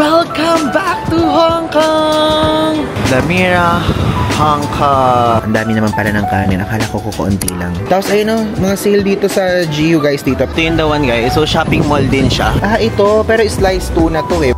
Welcome back to Hong Kong! Lamira, Hong Kong. Ang dami naman pala ng kanin. Akala ko kukunti lang. Tapos ayun o, mga sale dito sa GU guys dito. Ito yung the one guys. So shopping mall din siya. Ito. Pero slice 2 na to eh.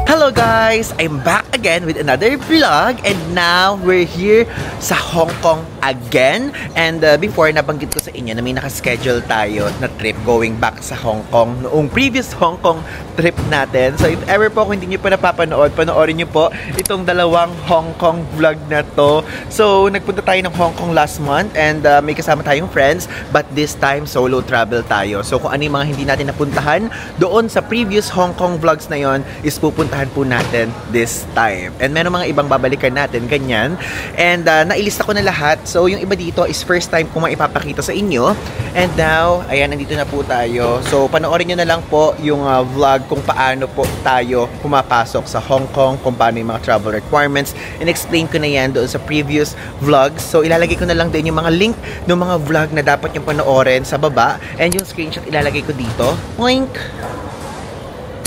Hello guys! I'm back again with another vlog and now we're here sa Hong Kong again. And before, nabanggit ko sa inyo na may nakaschedule tayo na trip going back sa Hong Kong noong previous Hong Kong trip natin. So if ever po kung hindi nyo pa napapanood, panoorin nyo po itong dalawang Hong Kong vlog na to. So nagpunta tayo ng Hong Kong last month and may kasama tayong friends, but this time solo travel tayo. So kung ano yung mga hindi natin napuntahan doon sa previous Hong Kong vlogs na yon is pupuntahan po natin this time. And meron mga ibang babalikan natin, ganyan. And nailista ko na lahat. So yung iba dito is first time ko maipapakita sa inyo. And now, ayan, nandito na po tayo. So panoorin nyo na lang po yung vlog kung paano po tayo pumapasok sa Hong Kong, kung paano yung mga travel requirements. And explain ko na yan doon sa previous vlogs. So ilalagay ko na lang din yung mga link ng mga vlog na dapat yung panoorin sa baba. And yung screenshot ilalagay ko dito. Oink!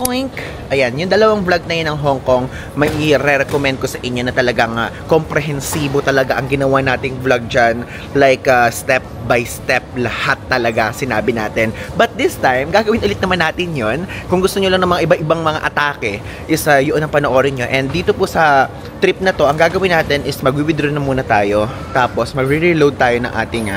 Oink! Ayan, yung dalawang vlog na yun ng Hong Kong, may i-recommend ko sa inyo na talagang komprehensibo talaga ang ginawa nating vlog dyan. Like, step by step, lahat talaga sinabi natin. But this time, gagawin ulit naman natin yun. Kung gusto nyo lang ng mga iba-ibang mga atake, is yun ang panoorin nyo. And dito po sa trip na to, ang gagawin natin is mag-withdraw na muna tayo. Tapos, mag-reload tayo ng ating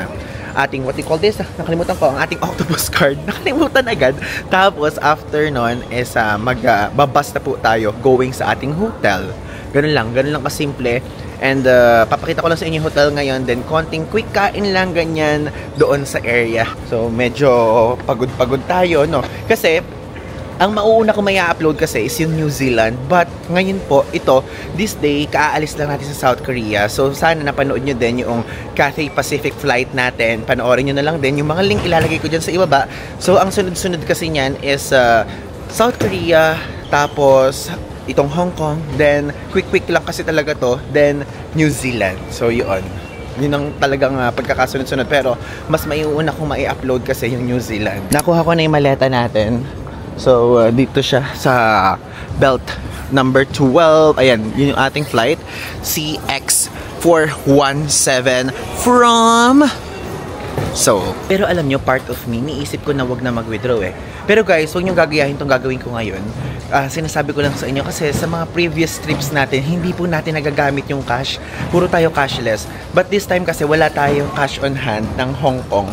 what you call this? Nakalimutan ko ang ating octopus card. Nakalimutan agad. Tapos after nun is magbabas na po tayo going sa ating hotel. Ganun lang kasimple. And papakita ko lang sa inyo hotel ngayon. Then konting quick kain lang ganyan doon sa area. So medyo pagod-pagod tayo, no? Kasi ang mauuna ko may upload kasi is yung New Zealand. But ngayon po, this day, kaalis lang natin sa South Korea. So sana napanood nyo din yung Cathay Pacific flight natin. Panoorin nyo na lang din. Yung mga link ilalagay ko dyan sa ibaba. So ang sunod-sunod kasi niyan is South Korea, tapos itong Hong Kong, then quick lang kasi talaga to, then New Zealand. So yun. Yun ang talagang pagkakasunod-sunod. Pero mas maiuna kong mai-upload kasi yung New Zealand. Nakuha ko na yung maleta natin. So, dito siya sa belt number 12. Ayan, yun yung ating flight. CX417 from Seoul. Pero alam nyo, part of me, niisip ko na wag na mag-withdraw eh. Pero guys, huwag nyo gagayahin itong gagawin ko ngayon. Sinasabi ko lang sa inyo kasi sa mga previous trips natin, hindi po natin nagagamit yung cash. Puro tayo cashless. But this time kasi wala tayong cash on hand ng Hong Kong.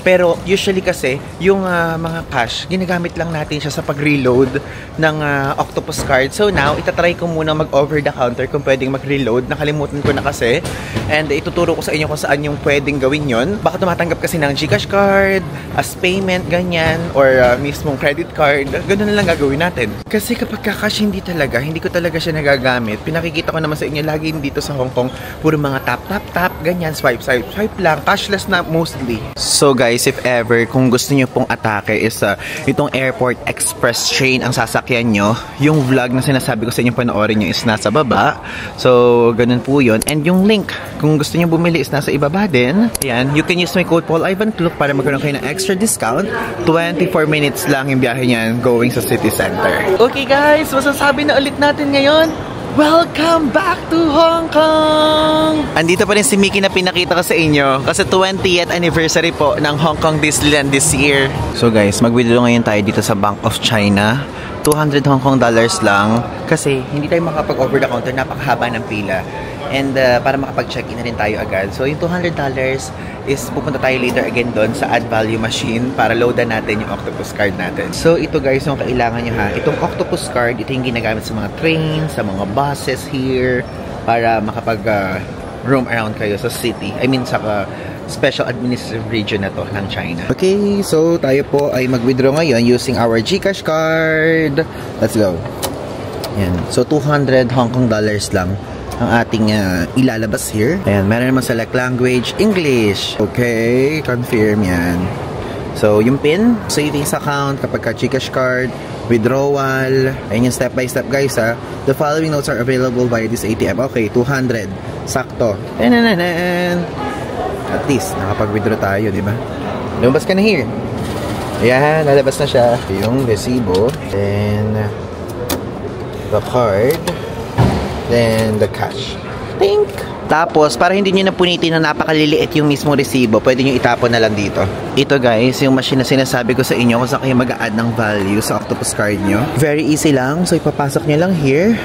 Pero usually kasi, yung mga cash, ginagamit lang natin siya sa pag-reload ng octopus card. So now, itatry ko muna mag-over the counter kung pwedeng mag-reload. Nakalimutan ko na kasi. And ituturo ko sa inyo kung saan yung pwedeng gawin yon. Baka tumatanggap kasi ng GCash card, as payment, ganyan, or mismong credit card. Ganun na lang gagawin natin. Kasi kapag cash, hindi ko talaga siya nagagamit. Pinakikita ko naman sa inyo, lagi dito sa Hong Kong, puro mga tap, ganyan, swipe lang. Cashless na mostly. So guys, if ever, kung gusto nyo pong atake is itong Airport Express train ang sasakyan nyo, yung vlog na sinasabi ko sa inyo panoorin nyo is nasa baba. So, ganun po yun. And yung link, kung gusto nyo bumili is nasa ibaba din. Ayan, you can use my code Paul Ivan Kluk para magkaroon kayo ng extra discount. 24 minutes lang yung biyahe niyan going sa city center. Okay guys, masasabi na ulit natin ngayon, welcome back to Hong Kong! Andito pa rin si Mickey na pinakita ko sa inyo kasi 20th anniversary po ng Hong Kong Disneyland this year. So guys, mag-withdraw ngayon tayo dito sa Bank of China. 200 Hong Kong dollars lang kasi hindi tayo makapag-over the counter, napakahaba ng pila. And para makapag-check-in na rin tayo agad. So yung $200 is pupunta tayo later again doon sa add value machine para loadan natin yung octopus card natin. So ito guys, yung kailangan nyo ha. Itong octopus card, ito yung ginagamit sa mga trains, sa mga buses here para makapag roam around kayo sa city. I mean sa special administrative region na to ng China. Okay, so tayo po ay mag-withdraw ngayon using our GCash card. Let's go. Yan. So 200 Hong Kong dollars lang ang ating ilalabas here. Ayan, meron naman select language, English. Okay, confirm yan. So, yung PIN, savings account, kapag ka GCash card, withdrawal. Ayan yung step by step guys ha. The following notes are available via this ATM. Okay, 200. Sakto. At least, nakapag-withdraw tayo, di ba? Lumabas ka na here. Ayan, lalabas na siya. Yung resibo. Then, the card. Then, the cash. Tink! Tapos, para hindi nyo napunitin na napakaliliit yung mismong resibo, pwede nyo itapon na lang dito. Ito guys, yung machine na sinasabi ko sa inyo kung saan kayo mag-a-add ng value sa Octopus card nyo. Very easy lang. So, ipapasok nyo lang here.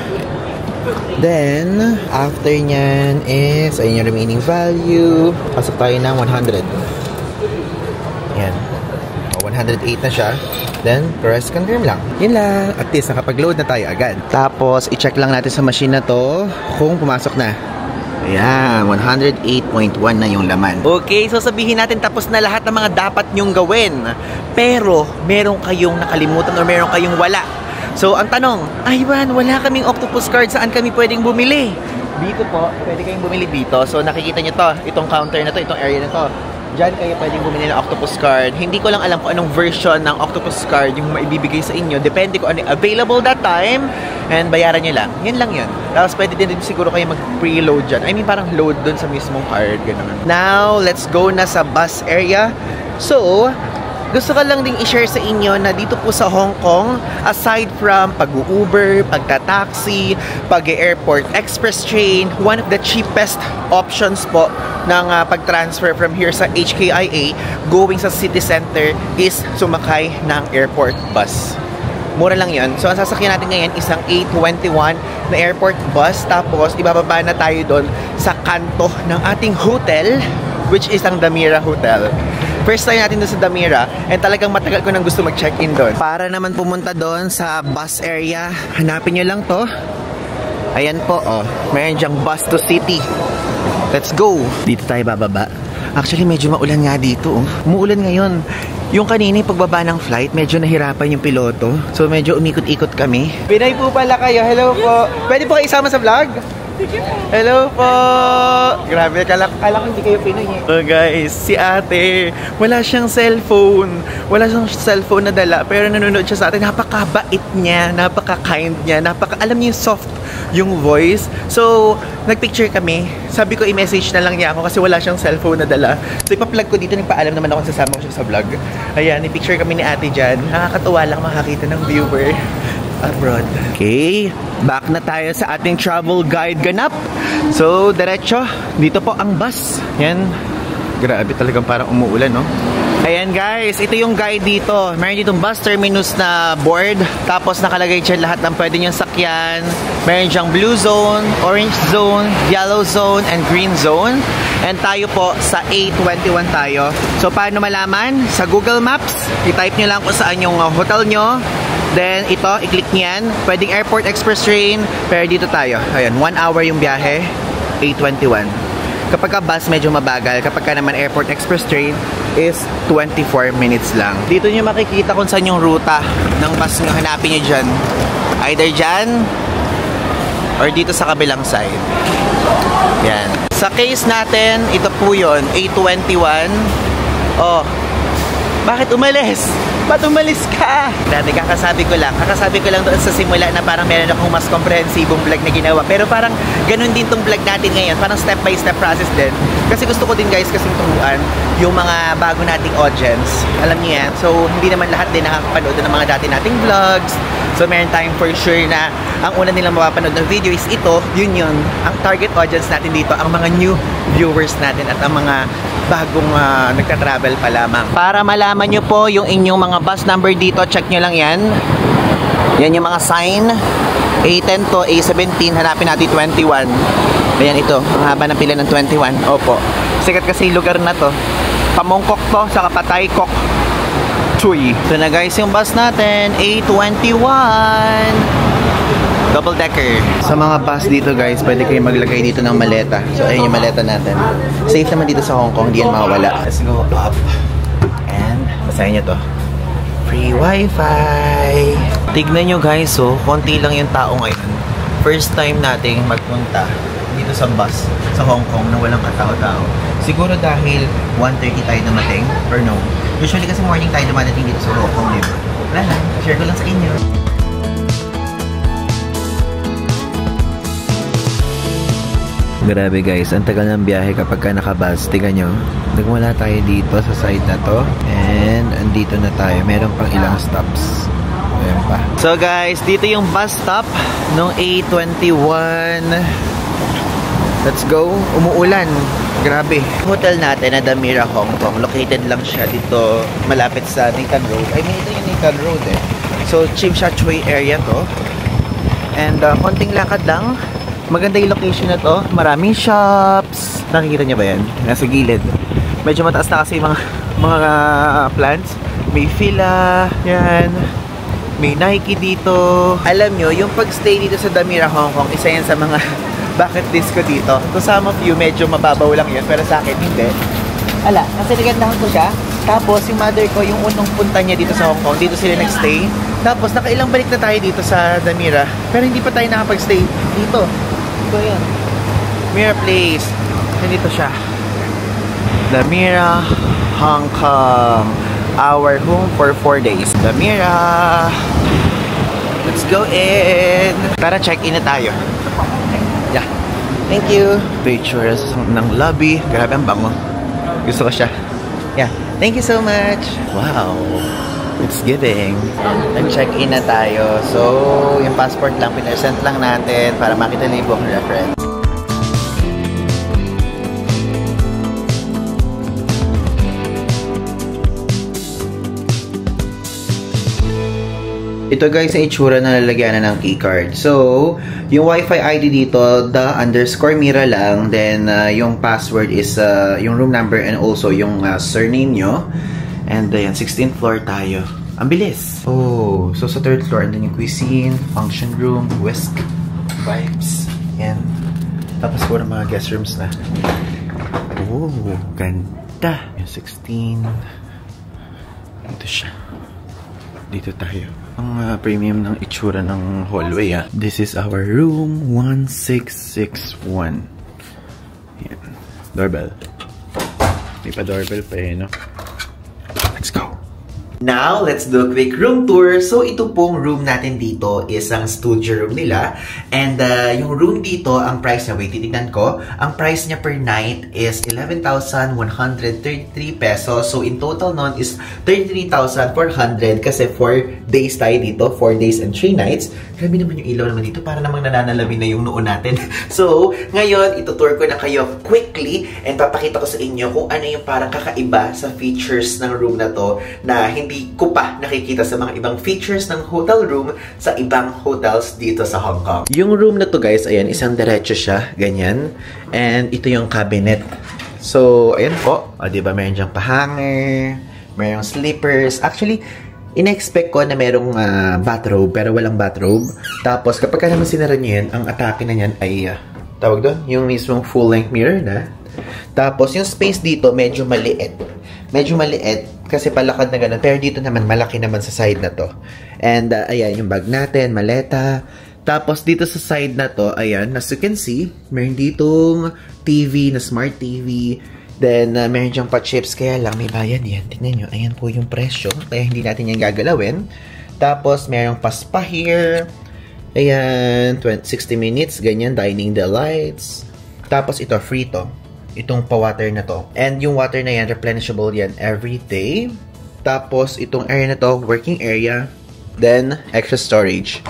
Then, after nyan is, ayun yung remaining value. Pasok tayo ng 100. Yan. 108 na siya. Then, press confirm lang. Yun lang. At least, nakapag-load na tayo agad. Tapos, i-check lang natin sa machine na to kung pumasok na. Ayan, 108.1 na yung laman. Okay, so sabihin natin tapos na lahat ng mga dapat nyong gawin. Pero, meron kayong nakalimutan o meron kayong wala. So, ang tanong, Ivan, wala kaming Octopus card. Saan kami pwedeng bumili? Dito po, pwede kayong bumili dito. So, nakikita nyo to, itong counter na to, itong area na to. Diyan kayo pwedeng bumili ng Octopus card. Hindi ko lang alam kung anong version ng Octopus card yung maibibigay sa inyo. Depende kung ano available that time. And bayaran nyo lang. Yan lang yun. Tapos pwede din siguro kayo mag-preload dyan. I mean, parang load dun sa mismong card. Ganun. Now, let's go na sa bus area. So, gusto ko lang ding i-share sa inyo na dito po sa Hong Kong, aside from pag-Uber, pagta-taxi, pag-airport express train, one of the cheapest options po ng pag-transfer from here sa HKIA going sa city center is sumakay ng airport bus. Mura lang yun. So, ang sasakyan natin ngayon isang A21 na airport bus. Tapos, ibababa na tayo doon sa kanto ng ating hotel, which is ang Damira Hotel. First time natin doon sa Damira, and talagang matagal ko nang gusto mag-check-in doon. Para naman pumunta doon sa bus area, hanapin nyo lang to. Ayan po, oh. Mayroon dyang bus to city. Let's go! Dito tayo bababa. Actually, medyo maulan nga dito, oh. Umuulan ngayon. Yung kanina, pagbaba ng flight, medyo nahirapan yung piloto. So, medyo umikot-ikot kami. Pinay po pala kayo. Hello po. Pwede po kayo isama sa vlog? Hello po! Grabe, kala ko hindi kayo Pinoy eh. Oh guys, si ate, wala siyang cellphone. Wala siyang cellphone na dala, pero nanonood siya sa atin. Napakabait niya, napaka-kind niya, alam niya yung soft yung voice. So, nagpicture kami. Sabi ko, i-message na lang niya ako kasi wala siyang cellphone na dala. So, ipa-plug ko dito, nagpaalam naman ako sasama ko siya sa vlog. Ayan, i-picture kami ni ate dyan. Nakakatuwa lang makakita ng viewer abroad. Okay, back na tayo sa ating travel guide ganap. So, diretso, dito po ang bus. Yan, grabe talagang parang umuulan, no? Ayan guys, ito yung guide dito. Meron ditong bus terminus na board. Tapos nakalagay dyan lahat ng pwede niyong sakyan. Meron dyang blue zone, orange zone, yellow zone, and green zone. And tayo po sa A21 tayo. So, paano malaman? Sa Google Maps, i-type nyo lang kung saan yung hotel nyo. Then, ito, i-click niyan. Pwedeng airport express train, pero dito tayo. Ayan, 1 hour yung biyahe, A21. Kapag ka bus, medyo mabagal. Kapag ka naman airport express train, is 24 minutes lang. Dito nyo makikita kung saan yung ruta ng bus nyo. Hanapin nyo dyan. Either dyan, or dito sa kabilang side. Yan. Sa case natin, ito po yun, A21. Oh, bakit umalis? Ba't umalis ka? Dati kakasabi ko lang doon sa simula na parang meron akong mas komprehensibong vlog na ginawa. Pero parang ganun din tong vlog natin ngayon. Parang step by step process din. Kasi gusto ko din guys kasing turuan yung mga bago nating audience. Alam niyo yan. So, hindi naman lahat din nakakapanood ng mga dati nating vlogs. So, meron tayong for sure na ang una nilang mapapanood ng video is ito. Yun. Ang target audience natin dito, ang mga new viewers natin at ang mga bagong nagka-travel pa lamang. Para malaman nyo po yung inyong mga bus number dito, check nyo lang yan. Yan yung mga sign. A10 to A17, hanapin natin 21. Ayan ito, ang haba ng pila ng 21. Opo. Sikat kasi lugar na to. Pamongkok to, sa Kapatay Kok Chuy. Ito na guys yung bus natin, A21. Double decker. Sa mga bus dito guys, pwede kayo maglagay dito ng maleta. So ayun yung maleta natin. Safe naman dito sa Hong Kong, hindi yan mawawala. Let's go up. And, basahin nyo to. Free wifi. Tignan nyo guys, so, konti lang yung tao ngayon. First time nating magpunta dito sa bus sa Hong Kong na walang katao-tao. Siguro dahil 1:30 tayo dumating, or no. Usually kasi morning tayo dumadating dito sa Hong Kong, diba? Wala lang, share ko lang sa inyo. Grabe guys, ang tagal ng biyahe kapag ka nakabus. Tingnan nyo, nagmula tayo dito sa side na to. And andito na tayo. Meron pang ilang stops. Ayan pa. So guys, dito yung bus stop ng A21. Let's go. Umuulan. Grabe. Hotel natin na Damira, Hong Kong. Located lang siya dito malapit sa Nathan Road. I mean, ito yung Nathan Road eh. So, Tsim Sha Tsui area to. And konting lakad lang. Maganda yung location na to. Maraming shops. Nakikita niyo ba yan? Nasa gilid. Medyo mataas na kasi yung mga plants. May Fila. Yan. May Nike dito. Alam nyo, yung pagstay dito sa Damira, Hong Kong, isa yan sa mga bucket list ko dito. To some of you, medyo mababaw lang yun. Pero sa akin, hindi. Ala, kasi nagandahan ko siya. Tapos, yung mother ko, yung unang punta niya dito sa Hong Kong, dito sila nag-stay. Tapos, nakailang balik na tayo dito sa Damira. Pero hindi pa tayo nakapag-stay dito. Ito yan. Damira Place. Nandito siya. Damira, Hong Kong. Our home for 4 days. Damira. Let's go in. Tara, check-in na tayo. Yeah. Thank you. Pictures ng lobby. Grabe ang bango. Gusto ko siya. Yeah. Thank you so much. Wow. It's giving. Nag-check-in na tayo. So, yung passport lang, pinresent lang natin para makita na yung reference. Ito guys, ang itsura na lalagyan na ng keycard. So, yung Wi-Fi ID dito, the_Mira lang. Then, yung password is yung room number and also yung surname nyo. And yan, 16th floor tayo. Ang bilis! Oh, so sa 3rd floor, and then yung cuisine, function room, whisk, vibes. Yan. Tapos po ng mga guest rooms na. Oh, ganda! Yung 16. Dito siya. Dito tayo. Ang premium ng itsura ng hallway ah. This is our room 1661. Yan. Doorbell. May pa doorbell pa eh, no? Let's go! Now, let's do a quick room tour. So, ito pong room natin dito is ang studio room nila. And yung room dito, ang price niya, wait, titignan ko. Ang price niya per night is 11,133 pesos. So, in total nun is 33,400 kasi 4 days tayo dito. 4 days and 3 nights. Grabe naman yung ilaw naman dito. Para namang nananalamin na yung noon natin. So, ngayon, itutour ko na kayo quickly and papakita ko sa inyo kung ano yung parang kakaiba sa features ng room na to na hindi ko pa nakikita sa mga ibang features ng hotel room sa ibang hotels dito sa Hong Kong. Yung room na to guys, ayan, isang diretso siya, ganyan. And ito yung cabinet. So, ayan po. O, diba, meron dyang pahanger, merong slippers. Actually, in-expect ko na merong bathrobe, pero walang bathrobe. Tapos, kapag ka naman sinara nyo yan, ang atake na yan ay, tawag doon, yung mismong full-length mirror na. Tapos, yung space dito, medyo maliit. Medyo maliit kasi palakad na gano'n. Pero dito naman, malaki naman sa side na to. And, ayan, yung bag natin, maleta. Tapos, dito sa side na to, ayan, as you can see, meron ditong TV na smart TV. Then, meron dyang pa-chips. Kaya lang, may bayan yan. Tingnan nyo, ayan po yung presyo. Kaya hindi natin yan gagalawin. Tapos, merong pa-spa here. Ayan, 60 minutes, ganyan, dining delights. Tapos, ito, free to. Itong pa-water na to. And yung water na yan, replenishable yan every day. Tapos, itong area na to, working area. Then, extra storage.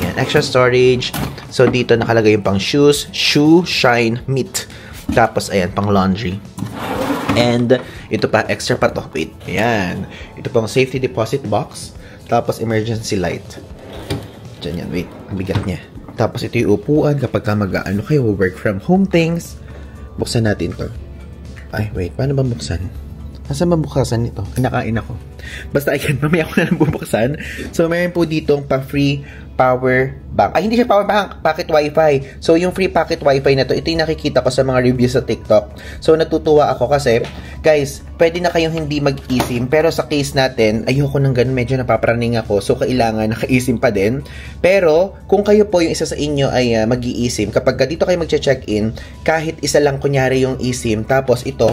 Yan, extra storage. So, dito nakalagay yung pang shoes. Shoe, shine, meat. Tapos, ayan, pang laundry. And, ito pa, extra pa to. Wait, ayan. Ito pang safety deposit box. Tapos, emergency light. Diyan yan, wait. Ang bigat niya. Tapos, ito yung upuan kapag ka mag-ano kayo, work from home things. Buksan natin to. Ay, wait. Paano ba buksan? Nasaan ba buksan nito? Kinakain ako. Basta, ayan, mamaya ako na lang bubuksan. So, mayroon po ditong pa-free power bank. Ay, hindi siya power bank. Pocket wifi. So, yung free pocket wifi na to, ito yung nakikita ko sa mga reviews sa TikTok. So, natutuwa ako kasi, guys, pwede na kayong hindi mag-eSIM. Pero sa case natin, ayoko nang ganun. Medyo napapraning ako. So, kailangan naka-eSIM pa din. Pero, kung kayo po yung isa sa inyo ay mag-eSIM, kapag dito kayo mag-check-in, kahit isa lang kunyari yung eSIM, tapos ito,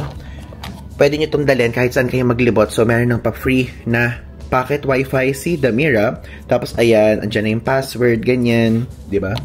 pwede nyo itong dalhin kahit saan kayo maglibot. So, meron ng pa-free na pocket wifi si Damira. Tapos, ayan, andyan na yung password, ganyan. Diba?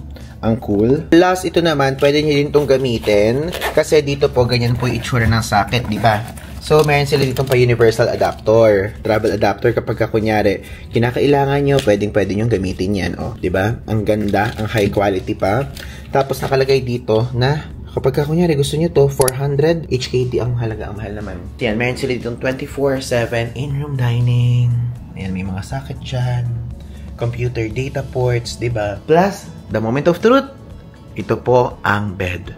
Ang cool. Plus, ito naman, pwede nyo din itong gamitin. Kasi dito po, ganyan po yung itsura ng socket, diba? So, meron sila ditong pa universal adapter. Travel adapter kapag kunyari, kinakailangan nyo, pwedeng-pwede nyo gamitin yan. O, diba? Ang ganda, ang high quality pa. Tapos, nakalagay dito na kapag kunyari gusto nyo to, 400 HKD ang halaga. Ang mahal naman. Yan, meron sila ditong 24/7 in-room dining. Ayan, may mga socket dyan. Computer data ports, diba? Plus, the moment of truth, ito po ang bed.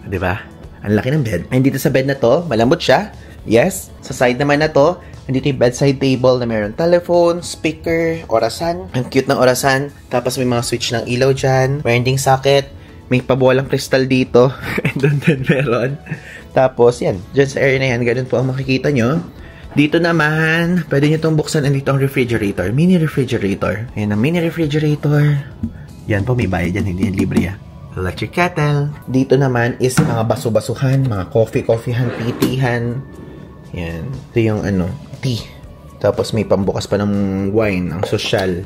Diba? Ang laki ng bed. And dito sa bed na to, malambot siya. Yes. Sa side naman na to, nandito yung bedside table na meron telephone, speaker, orasan. Ang cute ng orasan. Tapos may mga switch ng ilaw dyan. Meron ding socket. May pabolang crystal dito. And doon din meron. Tapos, yan. Dyan sa area na yan, ganun po ang makikita nyo. Dito naman, pwede nyo itong buksan. And dito ang refrigerator. Mini refrigerator. Ayan ang mini refrigerator. Yan po, may bayad yan. Hindi yan libre yan. Electric kettle. Dito naman is mga baso-basuhan, mga coffee-coffeehan, tea-teahan. Yan. Ito yung tea. Tapos may pambukas pa ng wine, ang social.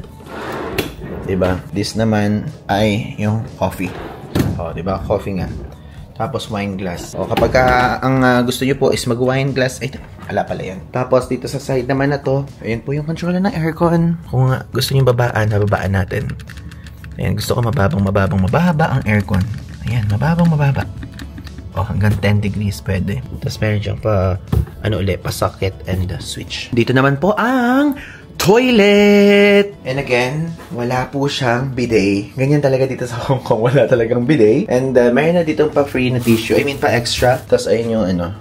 Diba? This naman ay yung coffee. O, diba? Coffee nga. Tapos wine glass. O, kapag ang gusto nyo po is mag-wine glass, ay, ala pala yan. Tapos dito sa side naman na to, ayan po yung controller ng aircon. Kung gusto nyo babaan, babaan natin. Ayan, gusto ko mababa ang aircon. Ayan, mababa. O, hanggang 10 degrees pwede. Tapos meron dyan pa, pa socket and switch. Dito naman po ang toilet! And again, wala po siyang bidet. Ganyan talaga dito sa Hong Kong, wala talagang bidet. And meron na dito pa free na tissue. I mean, pa extra. Tapos ayun yung ano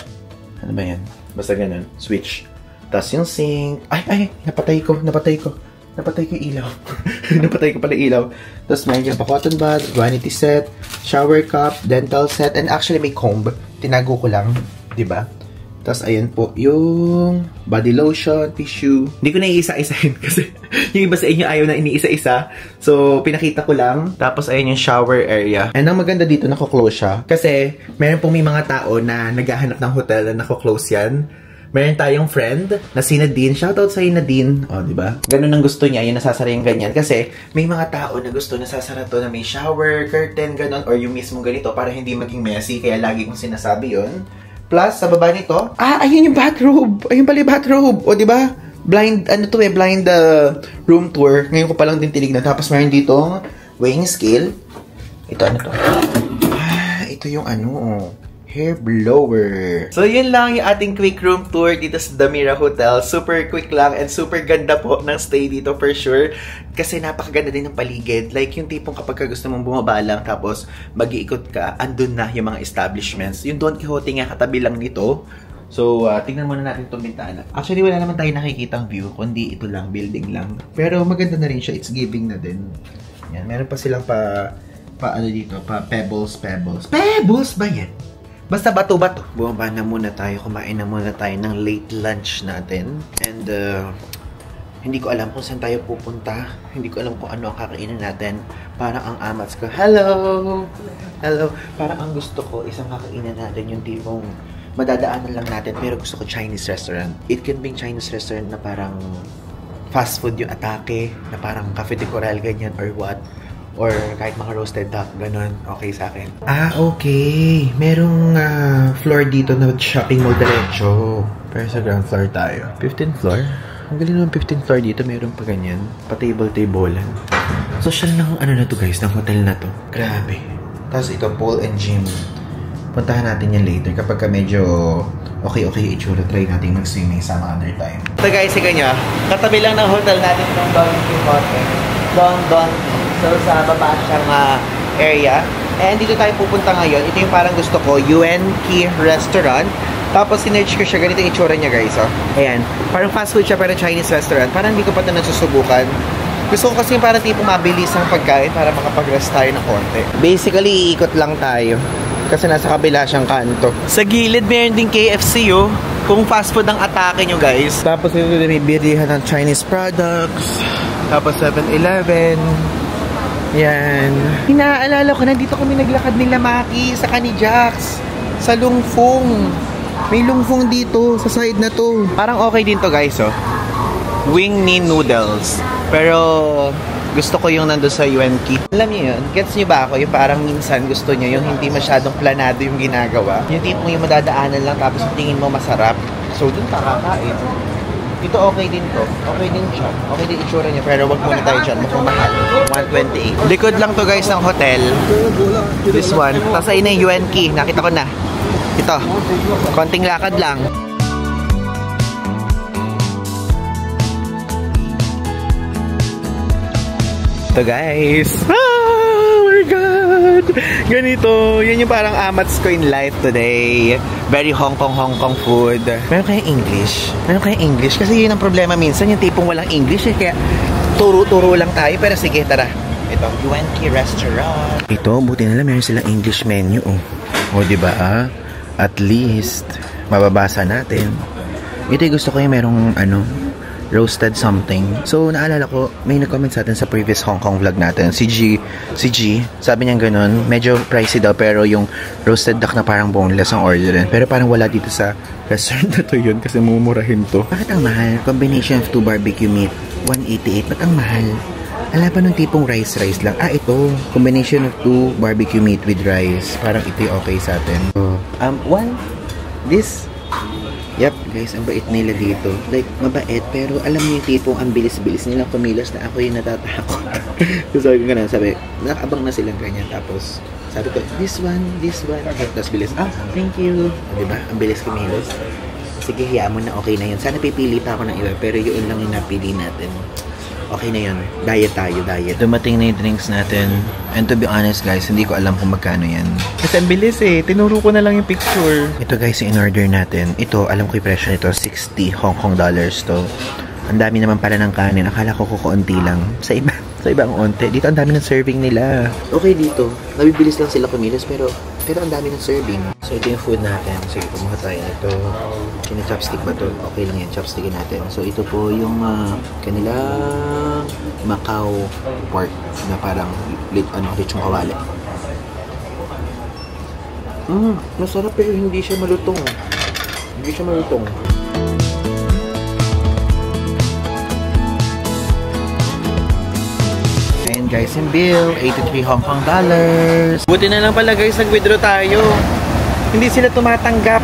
ba yan? Basta ganun. Switch. Tapos yung sink. Ay, napatay ko yung ilaw. Napatay ko pala ilaw. Tapos may dyan pa cotton bud, vanity set, shower cup, dental set, and actually may comb. Tinago ko lang, diba? Tapos ayun po yung body lotion, tissue. Hindi ko na iisa-isahin kasi yung iba sa inyo ayaw na iniisa-isa. So, pinakita ko lang. Tapos ayun yung shower area. And ang maganda dito, nako-close siya. Kasi meron pong may mga tao na naghahanap ng hotel na nako-close yan. Meron tayong friend na si Nadine. Shoutout sa'yo, Nadine. O, diba? Ganun ang gusto niya, yung nasasara yung ganyan. Kasi may mga tao na gusto nasasara to na may shower, curtain, ganun, or yung mismong ganito para hindi maging messy. Kaya lagi kong sinasabi yun. Plus, sa baba nito, ayun yung bathrobe. Ayun pala yung bathrobe. O, diba? Blind, blind room tour. Ngayon ko palang din tinignan. Tapos meron ditong weighing scale. Ito, to? Ito yung hair blower. So, yun lang yung ating quick room tour dito sa Damira Hotel. Super quick lang and super ganda po ng stay dito for sure. Kasi napakaganda din ng paligid. Like yung tipong kapag gusto mong bumaba lang tapos mag-iikot ka, andun na yung mga establishments. Yung Don Quixote nga katabi lang nito. So, tingnan muna natin itong bintana. Actually, wala naman tayo nakikitang view, kundi ito lang, building lang. Pero maganda na rin siya. It's giving na din. Yan, meron pa silang pa pebbles. Pebbles ba yan? Basta bato-bato. Bumaba na muna tayo. Kumain na muna tayo ng late lunch natin. And, hindi ko alam kung saan tayo pupunta. Hindi ko alam kung ano ang kakainin natin. Parang ang amats ko, hello! Parang ang gusto ko, isang kakainin natin yung tipong madadaanan lang natin. Pero gusto ko Chinese restaurant. It can be Chinese restaurant na parang fast food yung atake. Na parang cafe de coral, ganyan, or what. Or kahit mga roasted duck, ganun. Okay sa akin. Okay. Merong floor dito na shopping mall diretso. Pero sa ground floor tayo. 15th floor? Ang galing naman 15th floor dito. Meron pa ganyan. Pa-table-tablean. Social ng na to guys, ng hotel na to. Grabe. Tapos ito, pool and gym. Puntahan natin yan later kapag medyo okay itsura. Try natin mag-swimming some other time. So guys, sige nyo. Katabi lang ng hotel natin ng Don Quixote. Don. So, sa baba siyang area. And dito tayo pupunta ngayon. Ito yung parang gusto ko, UN Key Restaurant. Tapos, sinerch ko siya. Ganito yung itsura niya, guys. Oh. Ayan. Parang fast food siya, pero Chinese restaurant. Parang hindi ko pa ito nasusubukan. Gusto ko kasi parang tipo mabilis ang pagkain para makapag-rest tayo ng konti. Basically, iikot lang tayo. Kasi nasa kabila siyang kanto. Sa gilid, meron din KFC, oh. Kung fast food ang atake nyo, guys. Tapos, ito may bilihan ng Chinese products. Tapos, 7-Eleven. Yan. Inaalala ko, nandito kami naglakad nila Maki sa Kanijax. Sa Lungfung. May Lungfung dito, sa side na to. Parang okay din to guys, oh. Wing Ni noodles. Pero, Gusto ko yung nando sa Yuenki. Alam niyo yun? Gets niyo ba ako? Yung parang minsan gusto niyo yung hindi masyadong planado yung ginagawa. Yung tipong yung madadaanan lang tapos tingin mo masarap. So, dun kakakain. Ito okay din to. Okay din siya. Okay din itsura niya. Pero wag muna tayo dyan. Mukhang mahal. 128. Likod lang to guys ng hotel. This one. Tapos ayun na yung Yuenki. Nakita ko na. Ito. Konting lakad lang. Ito guys. Oh my God! Ganito. Yan yung parang amats ko in life today. Very Hong Kong food. Meron kayong English? Meron kayong English? Kasi yun ang problema minsan. Yung tipong walang English eh. Kaya turo-turo lang tayo. Pero sige, tara. Ito, Yuenki Restaurant. Ito, buti na lang meron silang English menu. O, diba ah? At least, mababasa natin. Ito yung gusto ko yung merong roasted something. So, naalala ko, may nag-comment sa atin sa previous Hong Kong vlog natin. Si G, sabi niya ganun, medyo pricey daw, pero yung roasted duck na parang boneless ang orderin. Pero parang wala dito sa restaurant na to yun kasi mumurahin to. Bakit ang mahal? Combination of 2 barbecue meat, 188. Ba't ang mahal? Ala pa nung tipong rice lang. Ah, ito. Combination of 2 barbecue meat with rice. Parang ito yung okay sa atin. This. Yep, guys, ang bait nila dito. Like, mabait, pero alam niyo yung tipong ang bilis-bilis nilang kumilos na ako yung natatakot. So, sabi ko ganun, nakabang na silang ganyan. Tapos, sabi ko, this one. Tapos bilis, thank you. Diba? Ang bilis kumilos. Sige, hiyaan mo na, okay na yun. Sana pipili pa ako ng iba, pero yun lang yung napili natin. Okay na yun. Diet tayo, diet. Dumating na yung drinks natin. And to be honest guys, hindi ko alam kung magkano yan. Kasi ang bilis eh. Tinuro ko na lang yung picture. Ito guys, yung in-order natin. Ito, alam ko yung presyo nito. 60 Hong Kong dollars to. Ang dami naman pala ng kanin. Akala ko kukunti lang. Sa iba ang onte. Dito ang dami ng serving nila. Okay dito. Nabibilis lang sila kumilos pero ang dami ng serving. So ito yung food natin. Sige, kumuha tayo. Ito, chopstick ba to? Okay lang yan, chopstickin natin. So ito po yung kanilang Macau pork na parang lechong kawali. Masarap pero hindi siya malutong. Ayan guys, yung bill, 83 Hong Kong dollars. Buti na lang pala guys, nag-withdraw tayo. Hindi sila tumatanggap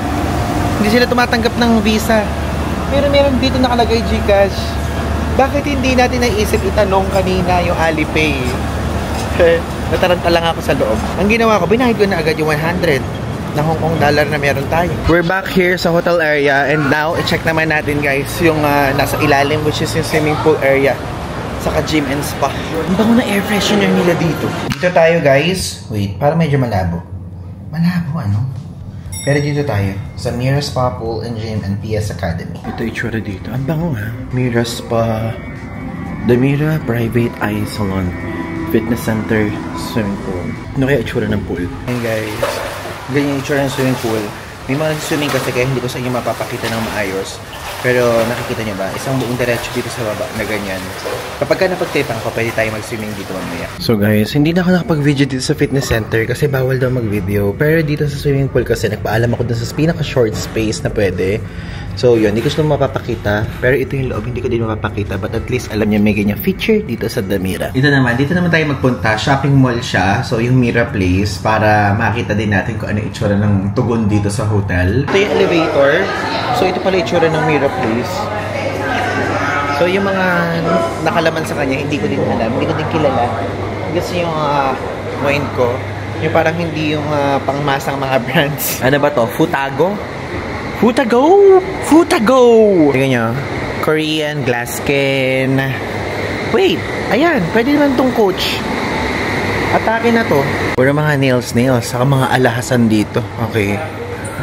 ng visa. Pero meron dito nakalagay GCash. Bakit hindi natin naisip itanong kanina yung Alipay? Nataranta lang ako sa loob. Ang ginawa ko, binahid ko na agad yung 100 na Hong Kong dollar na meron tayo. We're back here sa hotel area and now, i-check naman natin guys yung nasa ilalim, which is yung swimming pool area. Saka gym and spa. Ang bango na air freshener nila dito. Dito tayo guys. Wait, parang medyo malabo. Pero dito tayo, sa Mira Spa Pool and Gym and PS Academy. Ito itsura dito. Ang bango ha. Mira Spa, The Mira Private Eye Salon, Fitness Center, Swimming Pool. Ano kaya itsura ng pool? Hey guys, ganyan itsura ng swimming pool. May mga swimming kasi kaya hindi ko sa inyo mapapakita ng maayos. Pero nakikita nyo ba? Isang buong diretso dito sa baba na ganyan. Kapag ka napag-tape ako, pwede tayo mag-swimming dito mamaya. So guys, hindi na ako nakapag-video dito sa fitness center kasi bawal daw mag-video. Pero dito sa swimming pool kasi nagpaalam ako dun sa pinaka-short space na pwede. So yun, hindi ko sila mapapakita. Pero ito yung loob, hindi ko din mapapakita. But at least alam niyo may ganyan feature dito sa The Mira. Dito naman tayo magpunta. Shopping mall siya. So yung Mira Place para makita din natin kung ano itsura ng tugon dito sa hotel. Ito yung elevator. So ito pala itsura ng Mira Place. So yung mga nakalaman sa kanya, hindi ko din alam. Hindi ko din kilala. Kasi yung mind ko, yung parang hindi yung pangmasang mga brands. Ano ba to? Futago? Tingnan nyo. Korean glass skin. Wait, ayan. Pwede naman tong Coach. Atake na to. Puro mga nails. Saka mga alhasan dito. Okay.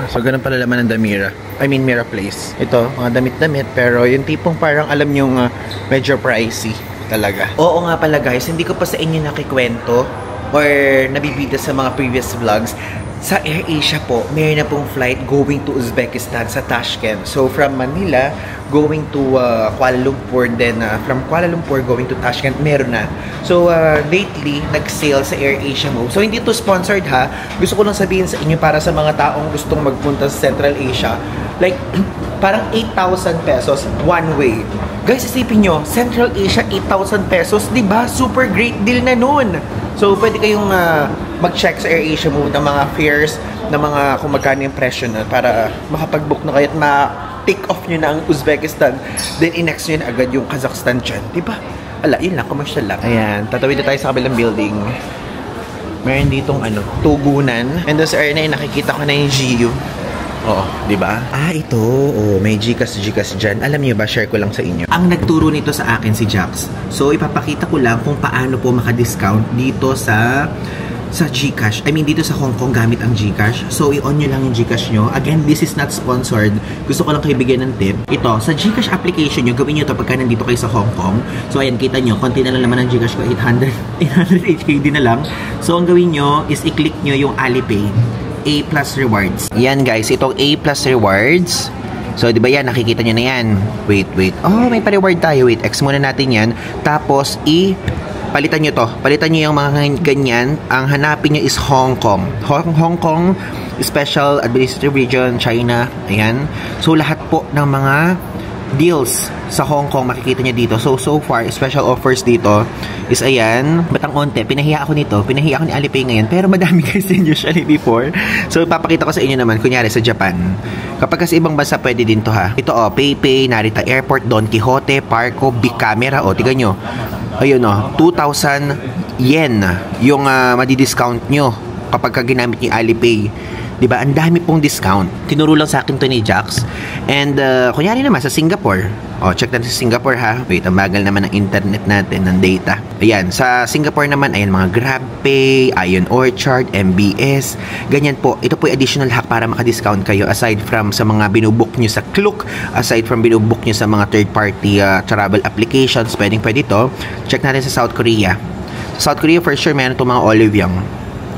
So, ganun pala laman ng The Mira. I mean, Mira Place. Ito, mga damit-damit. Pero yung tipong parang alam yung medyo pricey talaga. Oo nga pala guys, hindi ko pa sa inyo nakikwento or nabibida sa mga previous vlogs. Sa AirAsia po, mayroon na pong flight going to Uzbekistan sa Tashkent. So, from Manila, going to Kuala Lumpur, then from Kuala Lumpur going to Tashkent, meron na. So, lately, nag-sale sa AirAsia Move. So, hindi to sponsored ha. Gusto ko lang sabihin sa inyo para sa mga taong gustong magpunta sa Central Asia. Like, parang 8,000 pesos one way. Guys, isipin nyo, Central Asia, 8,000 pesos, diba? Super great deal na nun. So, pwede kayong mag-check sa AirAsia Move ng mga fares, ng mga kung magkano yung presyo na para makapag-book na kayo at ma-take off nyo na ang Uzbekistan. Then, i-next nyo na agad yung Kazakhstan dyan. Diba? Ala, yun lang, commercial lang. Ayan, tatawid na tayo sa kabilang building. Meron ditong tugunan. And doon sa area na yun, nakikita ko na yung GU. Oo, di ba? Ito. Oh, may Gcash dyan. Alam niyo ba, share ko lang sa inyo. Ang nagturo nito sa akin si Jax. So, ipapakita ko lang kung paano po maka-discount dito sa Gcash. I mean, dito sa Hong Kong gamit ang Gcash. So, i-on nyo lang yung Gcash nyo. Again, this is not sponsored. Gusto ko lang kayo bigyan ng tip. Ito, sa Gcash application nyo, gawin nyo ito pagka nandito kayo sa Hong Kong. So, ayan, kita nyo, konti na lang naman ang Gcash ko, 800 na lang. So, ang gawin nyo is i-click nyo yung Alipay. A+ rewards. Yan guys, itong A+ rewards. So, di ba yan? Nakikita nyo na yan. Wait. Oh, may pa-reward tayo. Wait, X muna natin yan. Tapos, palitan nyo to. Palitan nyo yung mga ganyan. Ang hanapin nyo is Hong Kong. Hong Kong Special Administrative Region, China. Ayan. So, lahat po ng mga deals sa Hong Kong makikita nyo dito. So far, special offers dito is ayan. Batang onte, pinahiya ako nito. Pinahiya ako ni Alipay ngayon. Pero madami kasi usually before. So, ipapakita ko sa inyo naman. Kunyari sa Japan. Kapag kasi ibang bansa, pwede din to ha. Ito PayPay, Narita Airport, Don Quixote, Parco, Big Camera. Tiga nyo. Ayun 2,000 yen yung madi-discount nyo kapag ginamit nyo Alipay. Diba? Ang dami pong discount. Tinuro lang sa akin to ni Jax. And, kunyari naman, sa Singapore. Check natin sa Singapore, ha? Wait, ang bagal naman ng internet natin, ng data. Ayan, sa Singapore naman, ayan, mga GrabPay, Ion Orchard, MBS. Ganyan po. Ito po yung additional hack para maka-discount kayo aside from sa mga binubook nyo sa Klook, aside from binubook nyo sa mga third-party travel applications. Pwede ito. Check natin sa South Korea. Sa South Korea, for sure, meron itong mga olive young.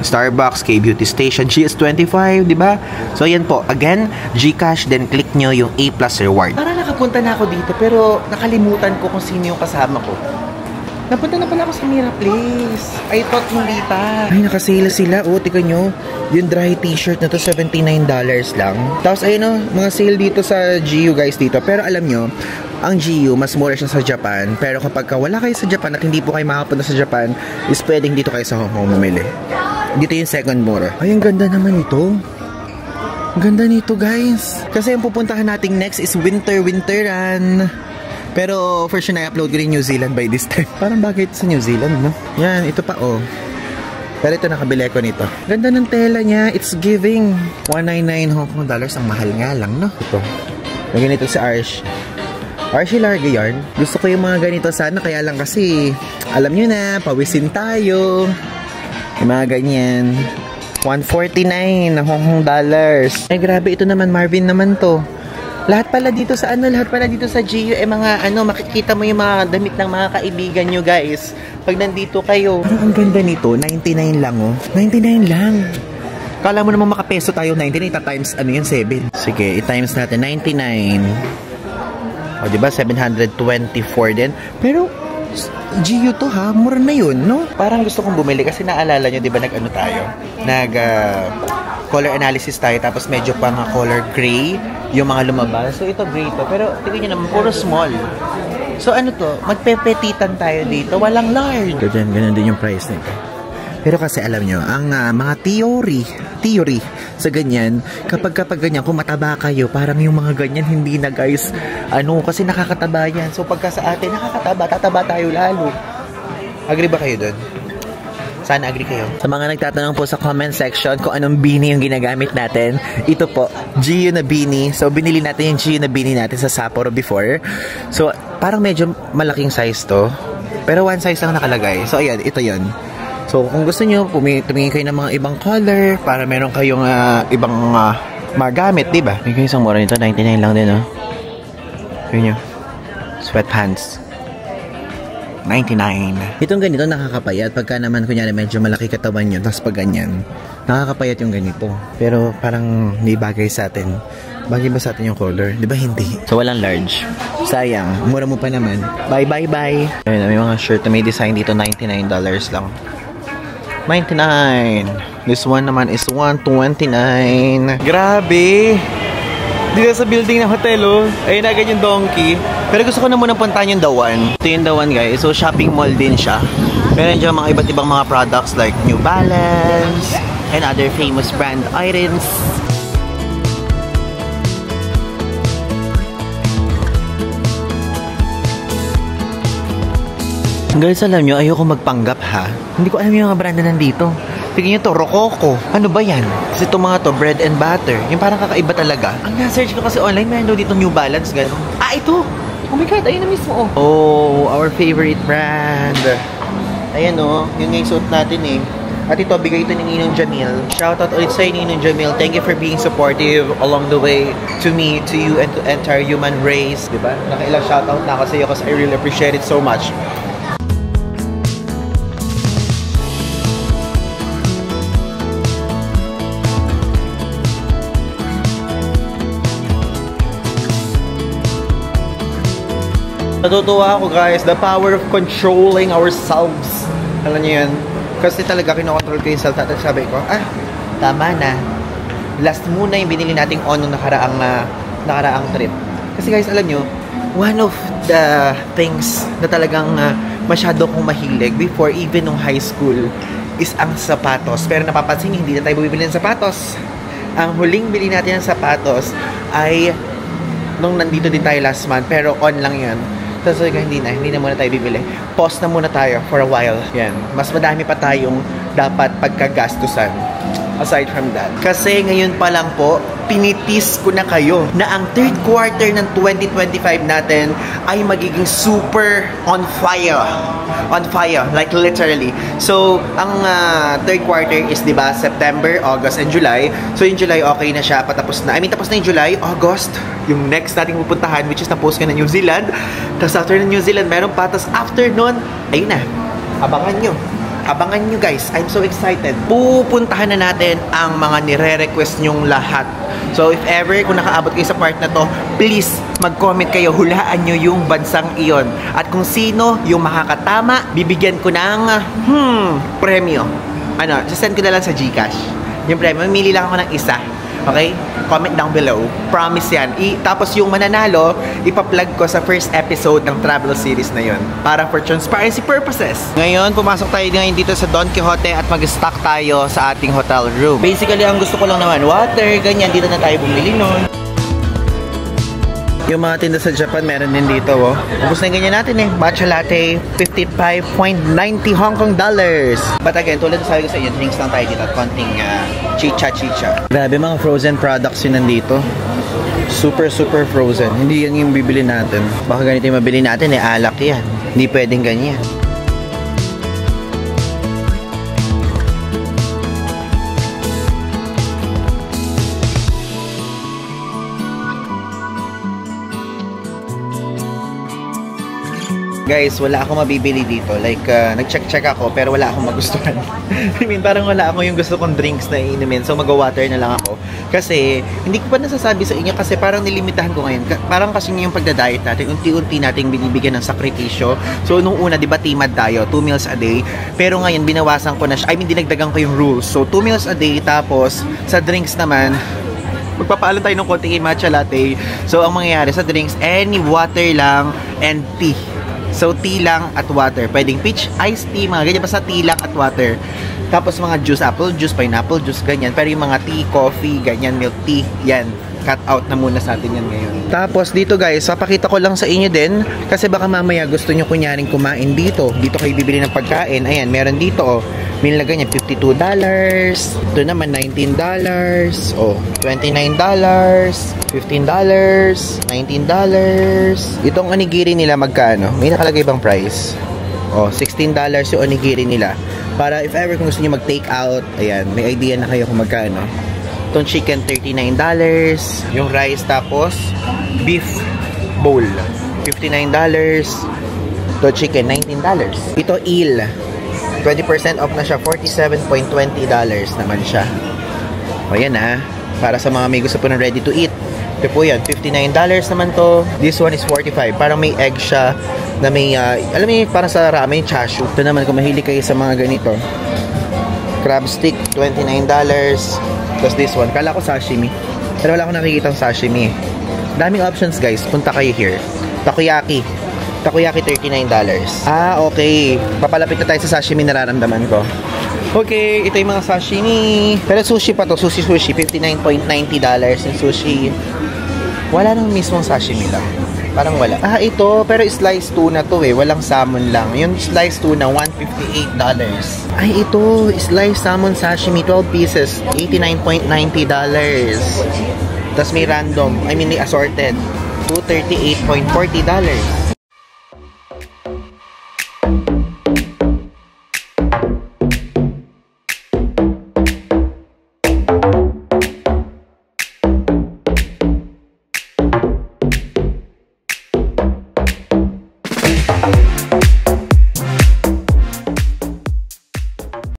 Starbucks, K-Beauty Station, GS25, di ba? So, ayan po. Again, Gcash, then click nyo yung A+ reward. Parang nakapunta na ako dito, pero nakalimutan ko kung sino yung kasama ko. Napunta na pala ako sa Mira Place. I thought hindi pa. Ay, nakasale sila. Tika nyo. Yung dry t-shirt na to, $79 lang. Tapos, ayun mga sale dito sa GU, guys, dito. Pero alam nyo, ang GU, mas mura siya sa Japan. Pero kapag wala kayo sa Japan at hindi po kayo makapunta sa Japan, is pwedeng dito kayo sa Hong Kong mamili. Dito yung second mura. Ay, ang ganda naman ito. Ang ganda nito, guys. Kasi yung pupuntahan nating next is winteran. Pero for sure na-upload ko rin New Zealand by this time. Parang bagay ito sa New Zealand, no? Yan, ito pa, Pero ito, nakabili ko nito. Ganda ng tela niya. It's giving 199 Hong Kong dollars. Ang mahal nga lang, no? Ito. May ganito si Arsh. Archie Larga yarn. Gusto ko yung mga ganito sana. Kaya lang kasi, alam nyo na, pawisin tayo. Yung mga ganyan. 149 na Hong Kong dollars. Ay, grabe. Ito naman, Marvin naman to. Lahat pala dito sa GU, mga makikita mo yung mga damit ng mga kaibigan nyo, guys. Pag nandito kayo. Ang ganda nito, 99 lang, 99 lang. Kala mo naman makapeso tayo, 99, times, 7. Sige, i-times natin, 99. Diba, 724 din. Pero, GU to ha, mura na yun, no? Parang gusto kong bumili kasi naalala nyo, diba, color analysis tayo, tapos medyo pang color gray yung mga lumabas. So, ito gray to. Pero, tingnan nyo naman, puro small. So, magpepetitan tayo dito. Walang large. Ganun din yung price nito. Pero kasi alam nyo, ang mga theory sa ganyan, kapag ganyan, kung mataba kayo, parang yung mga ganyan, hindi na guys, kasi nakakataba yan. So, pagka sa atin, tataba tayo lalo. Agree ba kayo dun? Sana agree kayo. Sa mga nagtatanong po sa comment section kung anong beanie yung ginagamit natin, ito po, GU na beanie. So, binili natin yung GU na beanie natin sa Sapporo before. So, parang medyo malaking size to. Pero one size lang nakalagay. So, ayan, ito yun. So, kung gusto nyo, tumingin kayo ng mga ibang color para meron kayong ibang magamit, diba? May kayo isang mura nito, 99 lang din, no? Yun nyo. Sweatpants. $99. Itong ganito nakakapayat. Pagka naman kunyari medyo malaki katawan nyo, tapos pag ganyan, nakakapayat yung ganito. Pero parang hindi bagay sa atin. Bagay ba sa atin yung color? Di ba hindi? So walang large. Sayang. Mura mo pa naman. Bye. Ayun, may mga shirt na may design dito. $99 lang. $99. This one naman is $129. Grabe! Dito sa building ng hotel, oh. Ayun agad yung donkey. Pero gusto ko na muna puntahan yung The One. Ito yung The One, guys. So, shopping mall din siya. Meron dyan mga iba't ibang mga products like New Balance and other famous brand items. Guys, alam nyo, ayoko magpanggap, ha? Hindi ko alam yung mga brand na nandito. Tignan nyo to, Rococo. Ano ba yan? Kasi itong mga to, bread and butter. Yung parang kakaiba talaga. Ang na-search ko kasi online, meron daw dito New Balance, gano'n. Ah, ito! Oh my God, ayun na mismo, oh. Oh, our favorite brand. Ayan, oh. Yun nga yung suot natin, eh. At ito, bigay ito ni Ninong Jamil. Shoutout ulit sa'yo, Ninong Jamil. Thank you for being supportive along the way to me, to you, and to entire human race. Diba? Nakailang shoutout na ako sa'yo kasi I really appreciate it so much. Natutuwa ako, guys, the power of controlling ourselves. Alam niyo yan? Kasi talaga kinokontrol ko yung self natin. Sabi ko, tama na. Last muna yung binili nating on nung nakaraang trip. Kasi guys, alam nyo, one of the things na talagang masyado kong mahilig before even nung high school is ang sapatos. Pero napapansin nyo, hindi na tayo bumibili ng sapatos. Ang huling bili natin ng sapatos ay nung nandito din tayo last month, pero on lang yun. Tapos hindi na muna tayo bibili. Pause na muna tayo for a while. Yan. Mas madami pa tayong dapat pagkagastusan. Aside from that. Kasi ngayon pa lang po, pinitis ko na kayo na ang third quarter ng 2025 natin ay magiging super on fire. On fire. Like literally. So, ang third quarter is, diba, September, August, and July. So, yung July, okay na siya. Patapos na. I mean, tapos na yung July, August. Yung next nating pupuntahan, which is na-post ka na New Zealand. Tapos after na New Zealand, meron pa. Tapos after nun, ayun na. Abangan nyo. Abangan nyo, guys. I'm so excited. Pupuntahan na natin ang mga nire-request nyong lahat. So, if ever, kung nakaabot kayo sa part na to, please, mag-comment kayo. Hulaan nyo yung bansang iyon. At kung sino yung makakatama, bibigyan ko ng, premyo. Sasend ko na lang sa GCash. Yung premyo, mamili lang ako ng isa. Okay? Comment down below. Promise yan. Tapos yung mananalo, ipa-plug ko sa first episode ng travel series na yun. Para for transparency purposes. Ngayon, pumasok tayo ngayon dito sa Don Quixote at mag-stock tayo sa ating hotel room. Basically, ang gusto ko lang naman, water, ganyan. Dito na tayo bumili nun. Yung mga tinda sa Japan, meron din dito, oh. Ubus na yung ganyan natin, eh. Matcha latte, 55.90 Hong Kong dollars. But again, tulad na sabi ko sa inyo, drinks lang tayo dito at konting chicha-chicha. Grabe, mga frozen products yun nandito. Super frozen. Hindi yan yung bibili natin. Baka ganito yung mabili natin, eh. Alak yan. Hindi pwedeng ganyan. Guys, wala akong mabibili dito. Like, nag-check ako, pero wala akong magustuhan. I mean, parang wala akong yung gusto kong drinks na iinumin. So, mag-water na lang ako. Kasi, hindi ko pa nasasabi sa inyo kasi parang nilimitahan ko ngayon. Parang kasi yung pagda-diet natin, unti-unti nating binibigyan ng sakripisyo. So, nung una, di ba, timad tayo, 2 meals a day. Pero ngayon, binawasan ko na siya. I mean, dinagdagan ko yung rules. So, 2 meals a day, tapos, sa drinks naman, magpapaalam tayo ng konting matcha latte. So, ang mangyayari sa drinks, any water lang and tea. So, tea lang at water. Pwedeng peach, iced tea, mga ganyan. Basta tea lang at water. Tapos mga juice, apple juice, pineapple juice, ganyan. Pero yung mga tea, coffee, ganyan, milk tea, yan. Cut out na muna sa atin yan ngayon. Tapos dito guys, papakita ko lang sa inyo din. Kasi baka mamaya gusto nyo kunyaring kumain dito. Dito kayo bibili ng pagkain. Ayan, meron dito, oh. May ganyan, $52. Ito naman, $19. Oh, $29. $15. $19. Itong onigiri nila magkano? May nakalagay bang price? Oh, $16 yung onigiri nila. Para if ever kung gusto niyo mag-take out, ayan, may idea na kayo kung magkano. Itong chicken, $39. Yung rice tapos beef bowl, $59. Ito chicken, $19. Ito, eel. 20% off na siya. $47.20 naman siya. O yan para sa mga may gusto po ng ready to eat. Ito po yan, $59 naman to. This one is $45. Parang may egg siya na may, alam mo parang sa ramen, chashu. Ito naman, kung mahilig kayo sa mga ganito. Crab stick, $29. Tapos this one, kala ko sashimi. Pero wala akong nakikitang sashimi. Daming options guys, punta kayo here. Takoyaki. Takoyaki, $39. Okay. Papalapit na tayo sa sashimi, nararamdaman ko. Okay, ito yung mga sashimi. Pero sushi pa to, sushi, $59.90 yung sushi. Wala nang mismong sashimi lang. Parang wala. Ito, pero sliced tuna to Walang salmon lang. Yung sliced tuna, $158. Ito, sliced salmon sashimi, 12 pieces, $89.90. Tapos may random, may assorted, $238.40.